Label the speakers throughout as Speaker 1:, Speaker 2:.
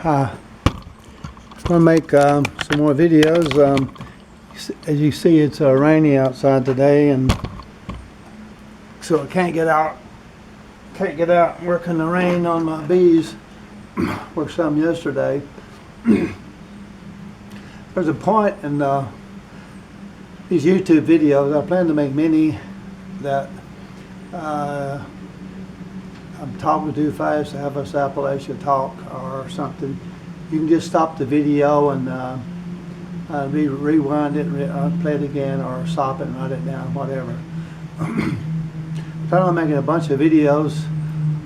Speaker 1: Hi. I'm going to make some more videos. As you see, it's rainy outside today, and so I can't get out. And work in the rain on my bees. Worked some yesterday. There's a point in these YouTube videos. I plan to make many that I'm talking too fast to have us Appalachia talk or something. You can just stop the video and rewind it and play it again, or stop it and write it down, whatever. I'm planning on making a bunch of videos.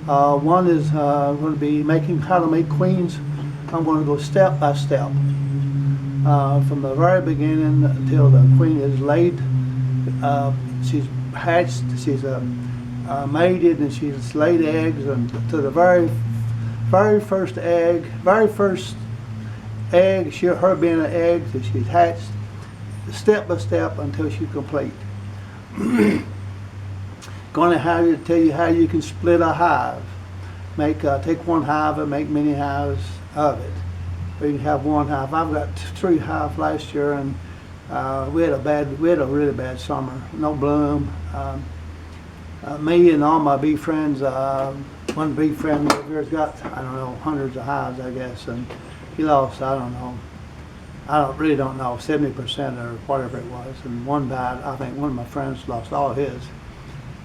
Speaker 1: One is going to be making how to make queens. I'm going to go step by step from the very beginning until the queen is laid. She's hatched, she's mated, and she's laid eggs, and to the very first egg, her being an egg, that she's hatched, step by step until she's complete. Going to tell you how you can split a hive. Take one hive and make many hives of it. Or you can have one hive. I've got 3 hives last year, and we had a really bad summer. No bloom. Me and all my bee friends. One bee friend over here's got, I don't know, hundreds of hives, I guess, and he lost, I really don't know, 70% or whatever it was, and one died. I think one of my friends lost all his.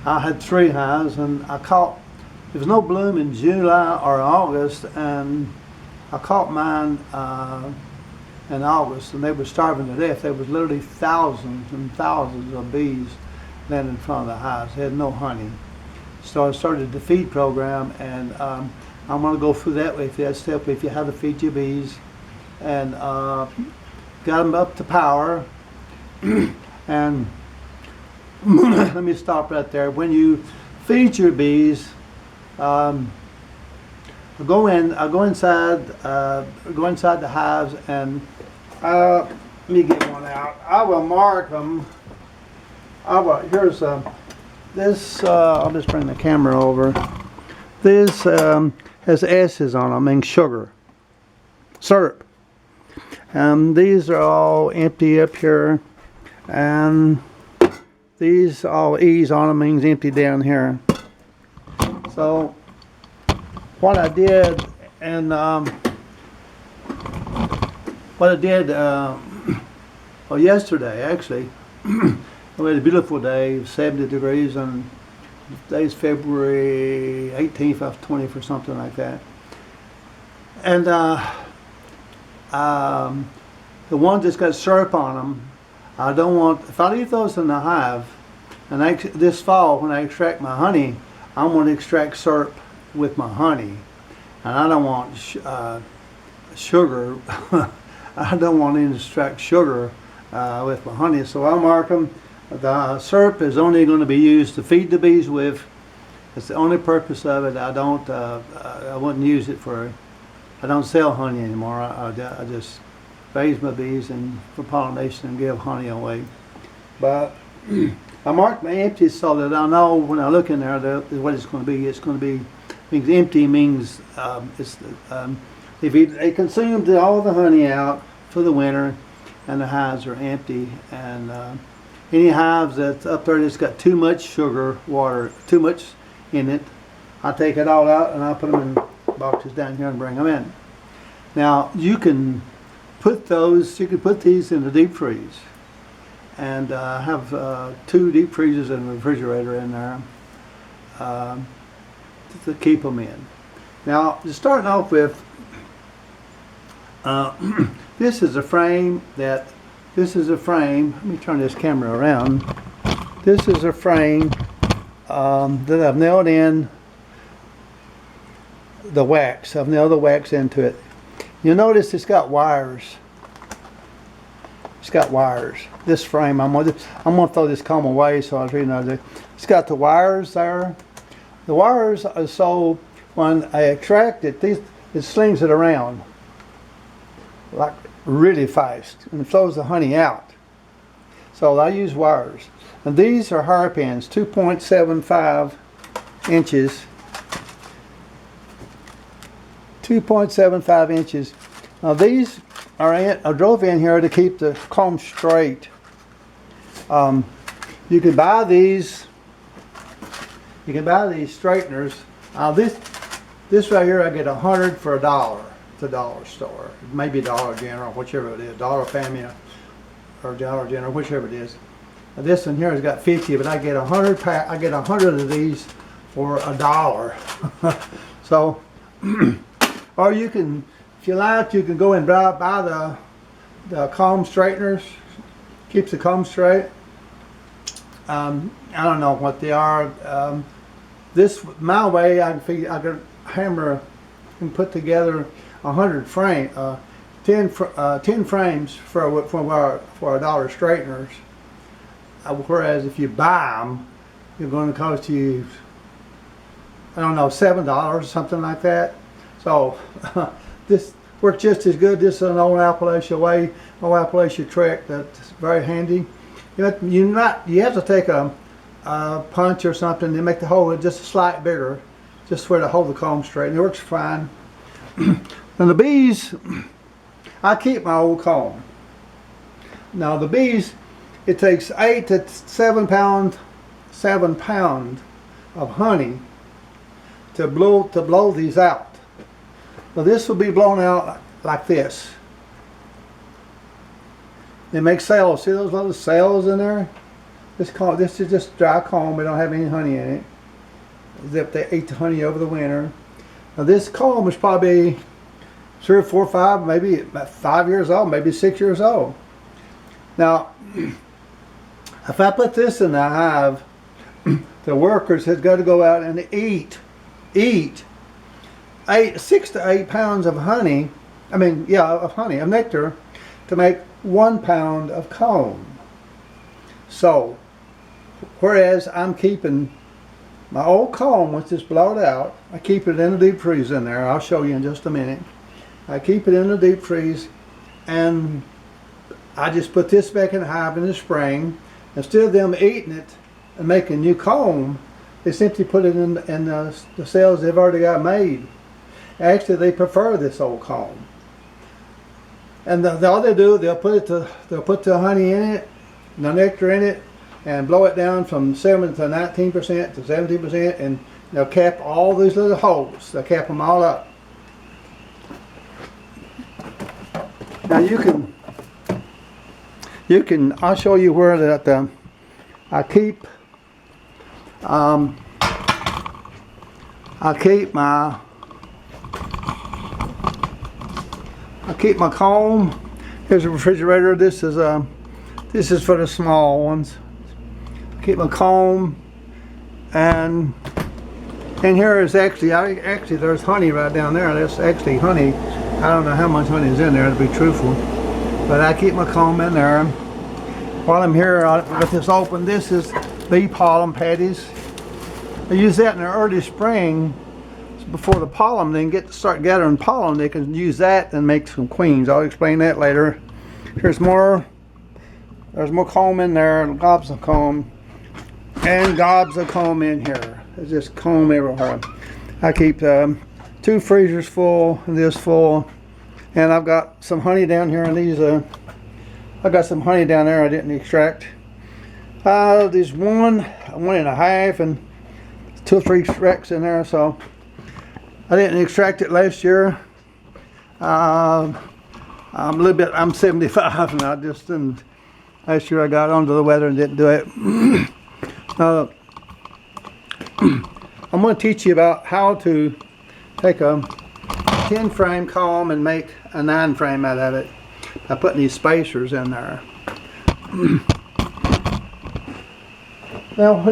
Speaker 1: I had 3 hives, and there was no bloom in July or August, and I caught mine in August, and they were starving to death. There was literally thousands and thousands of bees landing in front of the hives. They had no honey. So I started the feed program, and I'm going to go through that with you, that step with you, how to feed your bees, and got them up to power. And let me stop right there. When you feed your bees, I go inside the hives, and let me get one out. I will mark them. Here's this. I'll just bring the camera over. This has S's on them, means sugar, syrup. These are all empty up here, and these all E's on them, means empty down here. So what I did, and yesterday actually, we had a beautiful day, 70 degrees, and today's February 18th, or 20th, or something like that. And the ones that's got syrup on them, I don't want, if I leave those in the hive, and this fall when I extract my honey, I'm going to extract syrup with my honey, and I don't want sugar. I don't want to extract sugar with my honey, so I'll mark them. The syrup is only going to be used to feed the bees with. It's the only purpose of it. I wouldn't use it for. I don't sell honey anymore. I just raise my bees and for pollination and give honey away. But I mark my empties so that I know when I look in there what it's going to be. It's going to be, means empty means they consumed all the honey out for the winter, and the hives are empty. And any hives that's up there that's got too much sugar, water, too much in it, I take it all out and I put them in boxes down here and bring them in. Now you can put these in the deep freeze, and have 2 deep freezers and a refrigerator in there to keep them in. Now, starting off with, this is a frame. Let me turn this camera around. This is a frame that I've nailed in the wax. I've nailed the wax into it. You'll notice it's got wires. It's got wires. This frame, I'm gonna throw this comb away, so I was reading out there. It's got the wires there. The wires are so when I extract it, it slings it around like really fast, and it flows the honey out. So I use wires, and these are hairpins, 2.75 inches 2.75 inches. Now these I drove in here to keep the comb straight. You can buy these. You can buy these straighteners. This right here I get 100 for $1 at the dollar store. Maybe Dollar General, whichever it is, Dollar Family or Dollar General, whichever it is. Now this one here has got 50, but I get 100 I get 100 of these for $1. So, or you can, if you like, you can go and buy the comb straighteners. Keeps the comb straight. I don't know what they are. This my way, I could hammer and put together 100 frame, 10 frames for $1 straighteners. Whereas if you buy them, you're going to cost you, I don't know, $7 or something like that. So this works just as good. This is an old Appalachia way, old Appalachia trick that's very handy. You have to take a punch or something to make the hole just a slight bigger, just where to hold the comb straight. And it works fine. And the bees, I keep my old comb. Now the bees, it takes 8 to 7 pound of honey to blow these out. So this will be blown out like this. They make cells. See those little cells in there? This is just dry comb. We don't have any honey in it. Except they ate the honey over the winter. Now this comb is probably 3 or 4 or 5, maybe about 5 years old, maybe 6 years old. Now, if I put this in the hive, the workers have got to go out and eat 6 to 8 pounds of honey. Of nectar to make 1 pound of comb. So, whereas I'm keeping my old comb, once it's blowed out, I keep it in the deep freeze in there. I'll show you in just a minute. I keep it in the deep freeze, and I just put this back in the hive in the spring. Instead of them eating it and making new comb, they simply put it in the cells they've already got made. Actually, they prefer this old comb. And all they do, they'll put the honey in it, the nectar in it, and blow it down from 7 to 19% to 17%, and they'll cap all these little holes. They'll cap them all up. Now you can. I'll show you where that I keep my comb. Here's a refrigerator. This is for the small ones. Keep my comb, and here is actually there's honey right down there. That's actually honey. I don't know how much honey is in there, to be truthful, but I keep my comb in there. While I'm here with this open, this is bee pollen patties. I use that in the early spring before the pollen. Then start gathering pollen. They can use that and make some queens. I'll explain that later. There's more comb in there, gobs of comb, and gobs of comb in here. There's just comb everywhere. I keep 2 freezers full, and this full, and I've got some honey down here in these. I got some honey down there I didn't extract. There's one and a half, and 2 or 3 specks in there, so I didn't extract it last year. I'm 75, and I just didn't. Last year I got under the weather and didn't do it. I'm going to teach you about how to take a 10 frame comb and make a 9 frame out of it by putting these spacers in there. Now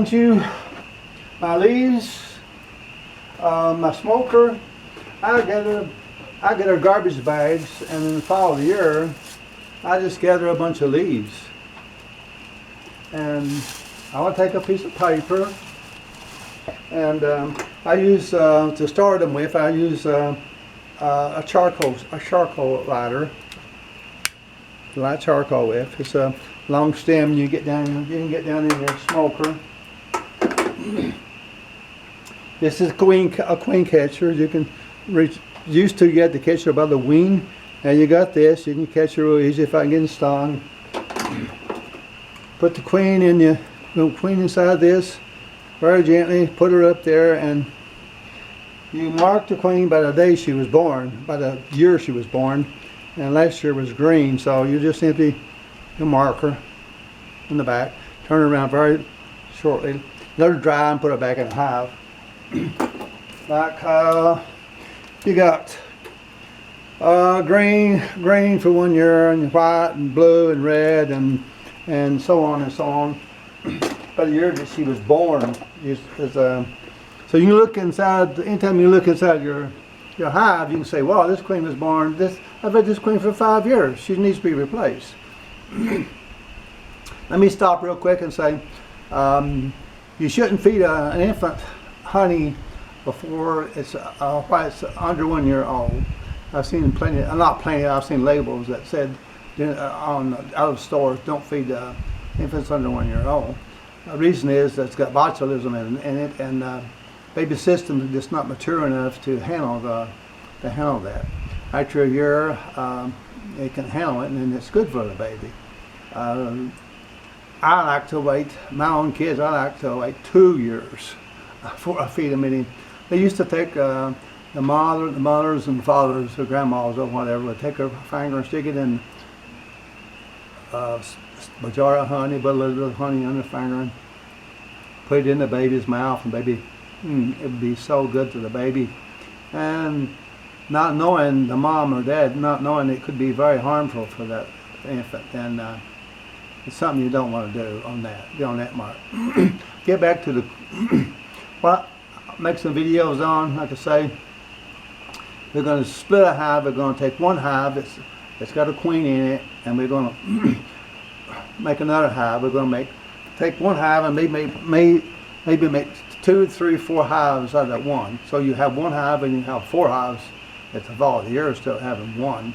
Speaker 1: my leaves, my smoker, I get our garbage bags, and in the fall of the year I just gather a bunch of leaves. And I want to take a piece of paper, and I use to start them with. I use a charcoal lighter to light charcoal with. It's a long stem. You can get down in your smoker. This is a queen catcher. You can reach used to, you had to catch her by the wing. Now you got this, you can catch her real easy if I can get stung. Put the queen in inside this very gently, put her up there, and you mark the queen by the day she was born, by the year she was born, and last year was green, so you just simply mark her in the back, turn her around very shortly, let her dry and put her back in the hive. Like you got green for 1 year, and white and blue and red and so on and so on. By the year that she was born, so you can look inside. Anytime you look inside your hive, you can say, "Wow, this queen was born. I've had this queen for 5 years. She needs to be replaced." Let me stop real quick and say, you shouldn't feed an infant honey before it's under 1 year old. I've seen plenty, not plenty. I've seen labels that said out of stores, don't feed infants under 1 year old. The reason is that it's got botulism in it, and baby system is just not mature enough to handle that. After a year, it can handle it, and then it's good for the baby. I like to wait. My own kids, I like to wait 2 years before I feed them any. They used to take the mothers and fathers, or grandmas or whatever, would take her finger and stick it in a jar of honey, put a little bit of honey on the finger, and put it in the baby's mouth, and baby, it would be so good to the baby. And not knowing the mom or dad, not knowing it could be very harmful for that infant, and it's something you don't want to do on that mark. Get back to the what make some videos on, like I say. We're going to split a hive. We're going to take one hive that's got a queen in it, and we're going to make another hive. We're going to take one hive and maybe make 2, 3, 4 hives out of that one. So you have one hive and you have 4 hives at the fall of the year, instead of having one.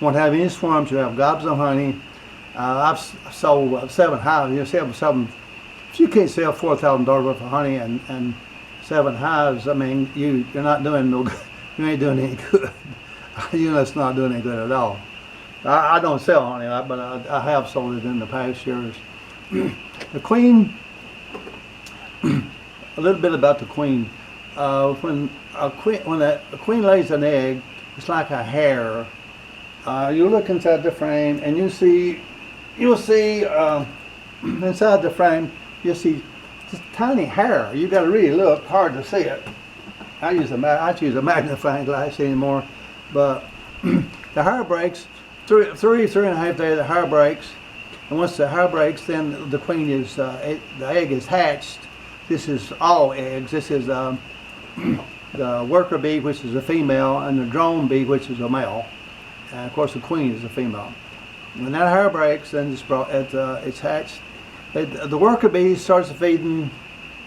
Speaker 1: Won't have any swarms. You have gobs of honey. I've sold 7 hives. You sell 7. If you can't sell $4,000 worth of honey and 7 hives, I mean, you're not doing no good. You ain't doing any good. You know, it's not doing any good at all. I don't sell honey, but I have sold it in the past years. The queen, a little bit about the queen. When a queen lays an egg, it's like a hair. You look inside the frame, and you'll see inside the frame, you'll see just tiny hair. You got to really look hard to see it. I use a magnifying glass anymore, but the hair breaks. 3.5 days, the hair breaks, and once the hair breaks, then the queen is the egg is hatched. This is all eggs. This is the worker bee, which is a female, and the drone bee, which is a male, and of course the queen is a female. When that hair breaks, then it's hatched. The worker bee starts feeding.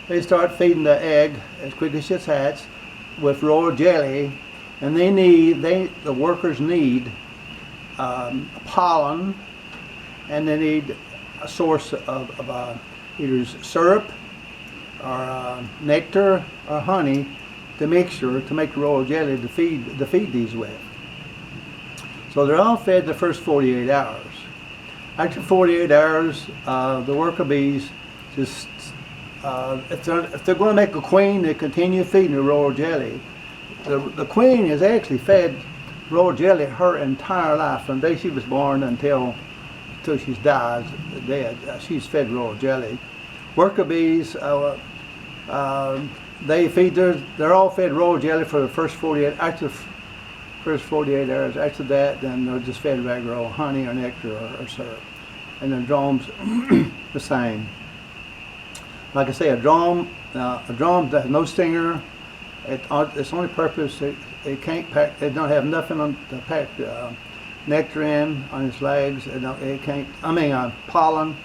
Speaker 1: They start feeding the egg as quick as it's hatched with royal jelly, and the workers need pollen, and they need a source of either syrup or nectar or honey to make royal jelly to feed these with. So they're all fed the first 48 hours. After 48 hours, the worker bees just if they're going to make a queen, they continue feeding the royal jelly. The queen is actually fed royal jelly her entire life, from the day she was born until she dies dead. She's fed royal jelly. Worker bees, they feed they're all fed royal jelly for the first 48 hours. After that, then they're just fed regular honey or nectar or syrup. And the drones the same. Like I say, a drone has no stinger. Its only purpose, it can't pack. It don't have nothing to pack nectar in on its legs. It can't. Pollen.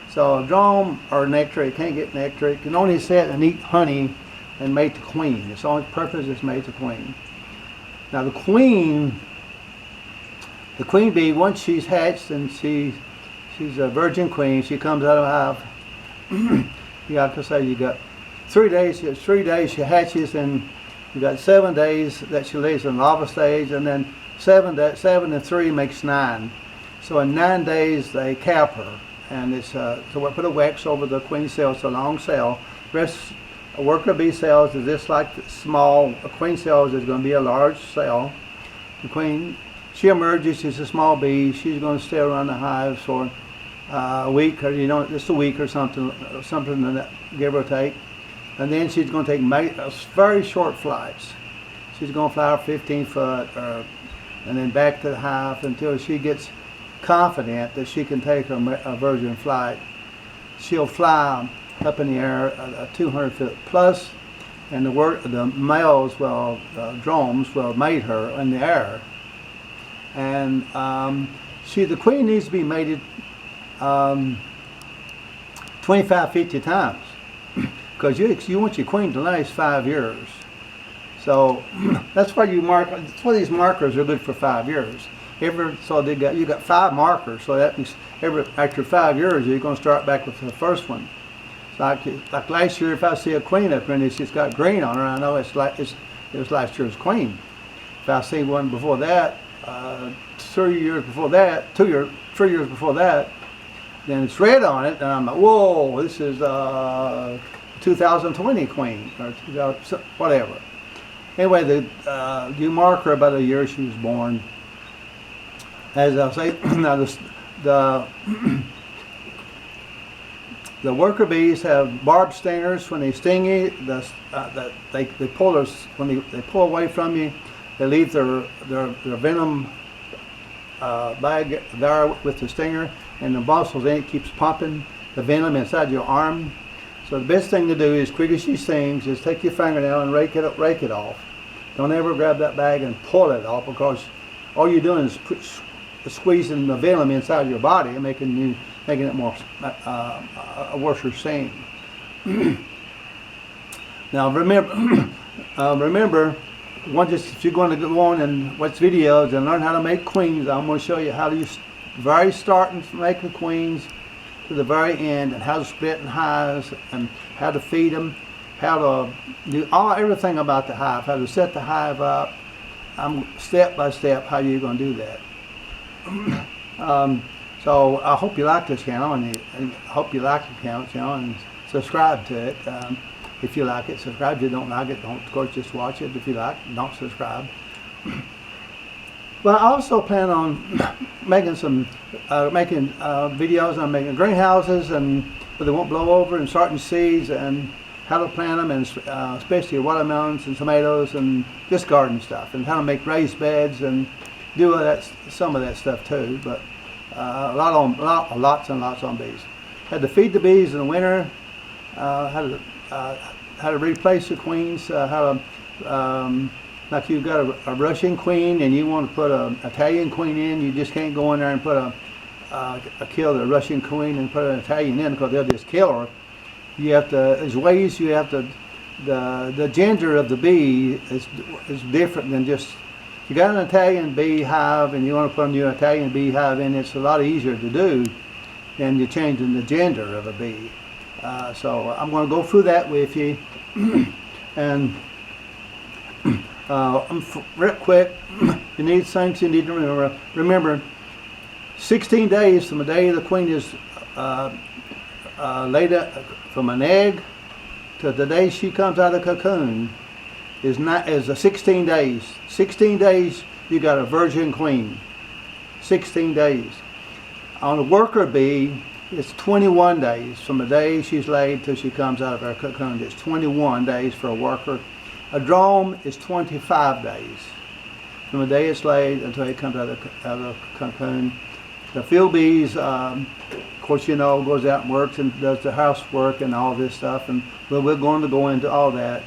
Speaker 1: So a drone or nectar, it can't get nectar. It can only sit and eat honey and mate the queen. Its only purpose is mate the queen. Now the queen bee, once she's hatched and she's a virgin queen, she comes out of the hive. You got 3 days. 3 days she hatches, and You got 7 days that she lays in the larva stage, and then 7 and 3 makes 9. So in 9 days they cap her, and it's so we put a wax over the queen cell. It's a long cell. Rest worker bee cells is just like the small queen cells is going to be a large cell. The queen, she emerges. She's a small bee. She's going to stay around the hives for a week, or just a week or something that give or take. And then she's going to take very short flights. She's going to fly 15 foot, and then back to the hive until she gets confident that she can take her virgin flight. She'll fly up in the air 200 foot plus, and the males drones will mate her in the air. And the queen needs to be mated 25, 50 times. Because you want your queen to last 5 years. So that's why that's why these markers are good for 5 years. You got 5 markers, so that means after 5 years you're going to start back with the first one. Like last year, if I see a queen up and it's got green on her, I know it was last year's queen. If I see one before that, 3 years before that, 3 years before that, then it's red on it, and I'm like, whoa, this is 2020 queen, or whatever. Anyway, you mark her about a year she was born. As I say, now the worker bees have barbed stingers. When they sting you, they pull away from you. They leave their venom bag there with the stinger, and the muscles in it keeps pumping the venom inside your arm. So the best thing to do is, quick as she stings, is take your fingernail and rake it off. Don't ever grab that bag and pull it off, because all you're doing is squeezing the venom inside your body and making it more a worse sting. Now remember, if you're going to go on and watch videos and learn how to make queens, I'm going to show you how to very start and make the queens to the very end, and how to split in hives, and how to feed them, how to do everything about the hive, how to set the hive up. Step by step how you're going to do that. So I hope you like this channel, and I hope you like the channel, and subscribe to it. If you like it, subscribe. If you don't like it, don't, of course, just watch it. If you like, don't subscribe. But I also plan on making videos on making greenhouses, and where they won't blow over, and starting seeds, and how to plant them, and especially watermelons and tomatoes, and just garden stuff, and how to make raised beds, and do some of that stuff too. But lots and lots on bees. Had to feed the bees in the winter. How to replace the queens. Like you've got a Russian queen and you want to put an Italian queen in, you just can't go in there and put kill the Russian queen and put an Italian in, because they'll just kill her. You have to. There's ways you have to. The gender of the bee is different than just. If you got an Italian bee hive and you want to put a new Italian bee hive in, it's a lot easier to do than you're changing the gender of a bee. So I'm going to go through that with you, and real quick, you need things you need to remember. Remember, 16 days from the day the queen is laid from an egg to the day she comes out of the cocoon is 16 days. 16 days you got a virgin queen. 16 days. On a worker bee, it's 21 days from the day she's laid till she comes out of her cocoon. It's 21 days for a worker. A drone is 25 days from the day it's laid until it comes out of the cocoon. The field bees, of course, goes out and works and does the housework and all this stuff, and we're going to go into all that.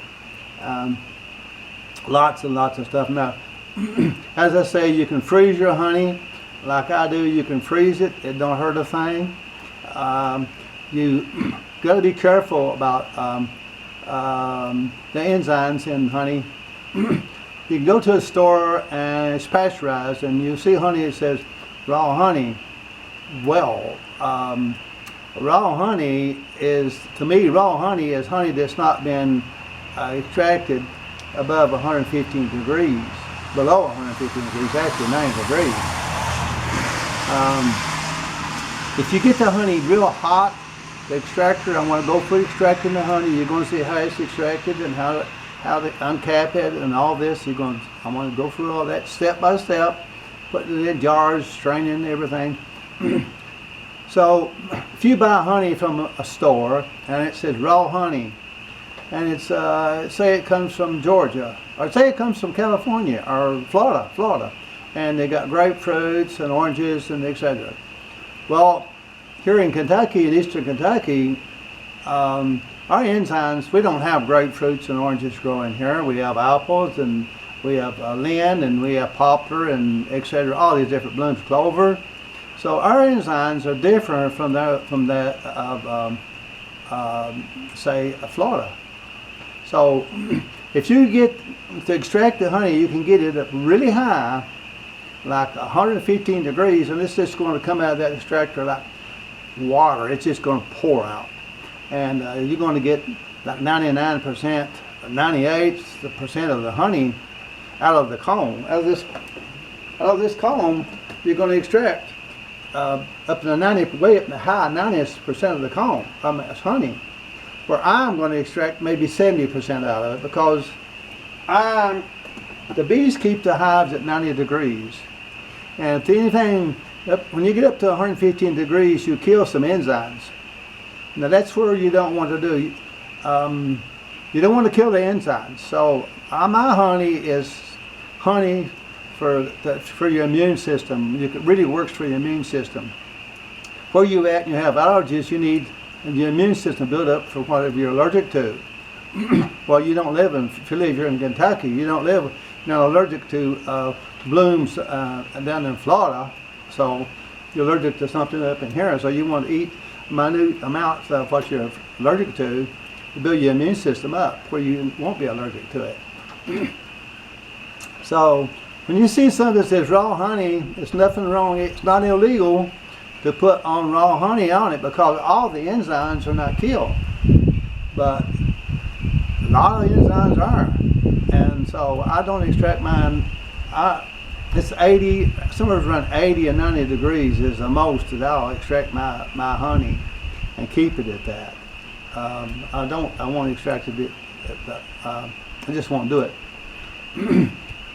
Speaker 1: Lots and lots of stuff. Now, as I say, you can freeze your honey like I do. You can freeze it. It don't hurt a thing. You got to be careful about the enzymes in honey. You can go to a store and it's pasteurized, and you see honey that says raw honey. Well, raw honey is, to me, raw honey is honey that's not been extracted above 115 degrees, below 115 degrees, actually 90 degrees. If you get the honey real hot, the extractor, I want to go for extracting the honey. You're going to see how it's extracted and how to uncap it and all this. I want to go through all that step by step, putting it in jars, straining everything. So if you buy honey from a store and it says raw honey, and it's say it comes from Georgia, or say it comes from California or Florida, and they got grapefruits and oranges and etc. Well, here in Kentucky, in eastern Kentucky, our enzymes, we don't have grapefruits and oranges growing here. We have apples, and we have lind, and we have poplar, and etc. All these different blooms, clover. So our enzymes are different from that of say Florida. So if you get to extract the honey, you can get it up really high, like 115 degrees, and it's just going to come out of that extractor like water. It's just going to pour out, and you're going to get like 99%, 98% of the honey out of the comb. Out of this comb, you're going to extract up to the way up in the high 90% of the comb. It's honey. Where I'm going to extract maybe 70% out of it, because the bees keep the hives at 90 degrees. And if anything, when you get up to 115 degrees, you kill some enzymes. Now that's where you don't want to do. You don't want to kill the enzymes. So my honey is honey for your immune system. It really works for your immune system. Where you at and you have allergies, you need your immune system build up for whatever you're allergic to. Well, you don't live in, if you live here in Kentucky, you're not allergic to blooms down in Florida, so you're allergic to something up in here. So you want to eat minute amounts of what you're allergic to build your immune system up where you won't be allergic to it. So when you see something that says raw honey, it's nothing wrong. It's not illegal to put on raw honey on it, because all the enzymes are not killed, but a lot of the enzymes are. And so I don't extract mine. It's 80, somewhere around 80 and 90 degrees is the most that I'll extract my honey and keep it at that. I won't extract it, I just won't do it.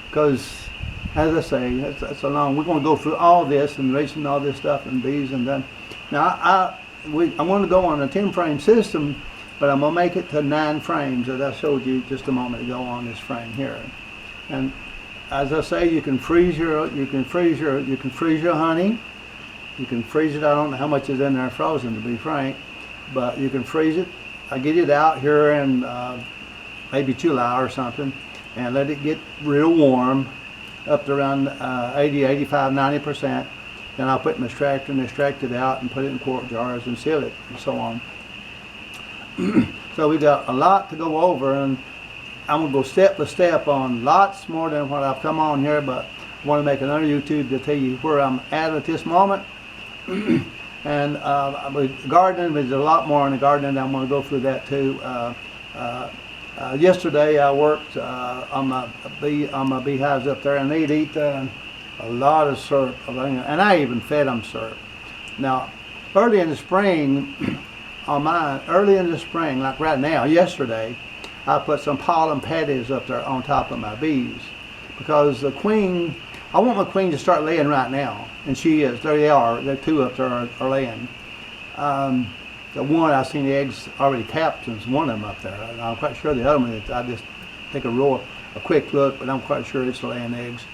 Speaker 1: Because, as I say, it's a long, we're going to go through all this and raising all this stuff and bees and then. Now, I want to go on a 10 frame system, but I'm going to make it to 9 frames, as I showed you just a moment ago on this frame here. And as I say, you can freeze your honey. You can freeze it. I don't know how much is in there frozen, to be frank, but you can freeze it. I get it out here in maybe July or something, and let it get real warm, up to around 80, 85, 90%. Then I'll put it in the extractor and extract it out and put it in quart jars and seal it and so on. So we got a lot to go over, and I'm going to go step by step on lots more than what I've come on here, but I want to make another YouTube to tell you where I'm at this moment. And gardening, there's a lot more in the gardening. I'm going to go through that too. Yesterday I worked on my beehives up there, and they'd eat a lot of syrup, and I even fed them syrup. Now, early in the spring, like right now, yesterday, I put some pollen patties up there on top of my bees, because the queen, I want my queen to start laying right now, and she is. There they are. The 2 up there are laying. The one, I've seen the eggs already capped, and there's one of them up there. I'm quite sure the other one, I just take a quick look, but I'm quite sure it's laying eggs.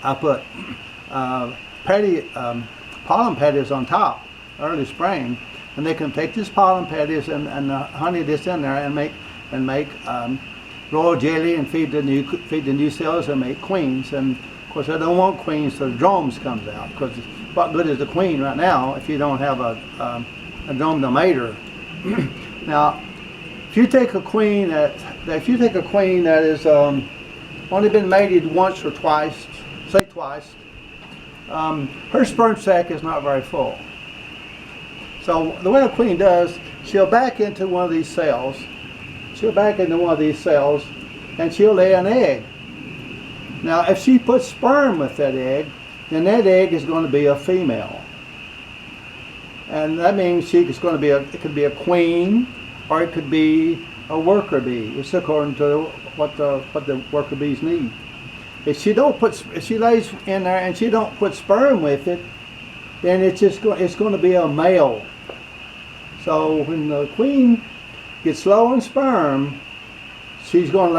Speaker 1: I put pollen patties on top early spring, and they can take this pollen patties and the honey that's in there and make royal jelly and feed the new cells and make queens. And of course, I don't want queens till the drones comes out, because what good is the queen right now if you don't have a drone to mate her? Now, if you take a queen that is only been mated once or twice, say twice, her sperm sac is not very full. So the way a queen does, she'll back into one of these cells. And and she'll lay an egg. Now, if she puts sperm with that egg, then that egg is going to be a female. And that means it could be a queen, or it could be a worker bee. It's according to what the worker bees need. If she lays in there and she don't put sperm with it, then it's going to be a male. So when the queen gets low in sperm, she's going to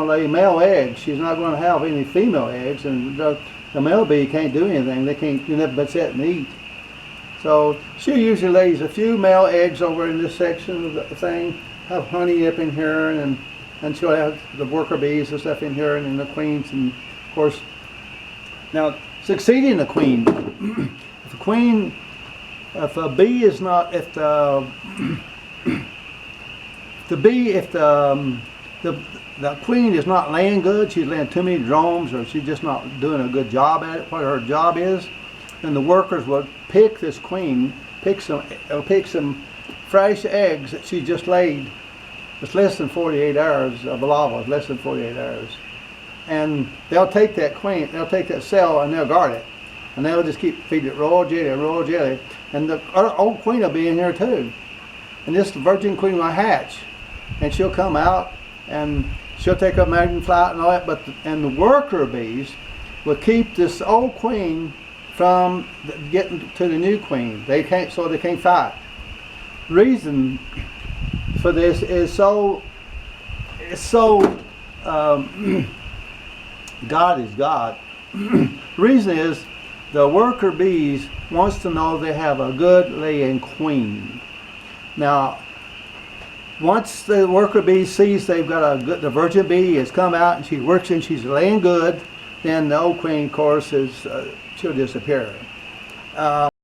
Speaker 1: lay male eggs. She's not going to have any female eggs, and the male bee can't do anything. They can't do nothing but sit and eat. So she usually lays a few male eggs over in this section of the thing, have honey up in here, and she'll have the worker bees and stuff in here, and then the queens, and of course, now succeeding the queen. If a bee is not, if the queen is not laying good, she's laying too many drones, or she's just not doing a good job at it, what her job is, then the workers will pick this queen, pick some fresh eggs that she just laid. It's less than 48 hours of larva, less than 48 hours. And they'll take that queen, they'll take that cell and they'll guard it. And they'll just keep feeding it royal jelly. And the old queen will be in here too. And this virgin queen will hatch. And she'll come out and she'll take up maiden flight and all that. And the worker bees will keep this old queen from getting to the new queen. They can't fight. Reason for this is God is God. Reason is the worker bees wants to know they have a good laying queen. Now, once the worker bee sees they've got the virgin bee has come out and she works and she's laying good, then the old queen, of course, she'll disappear.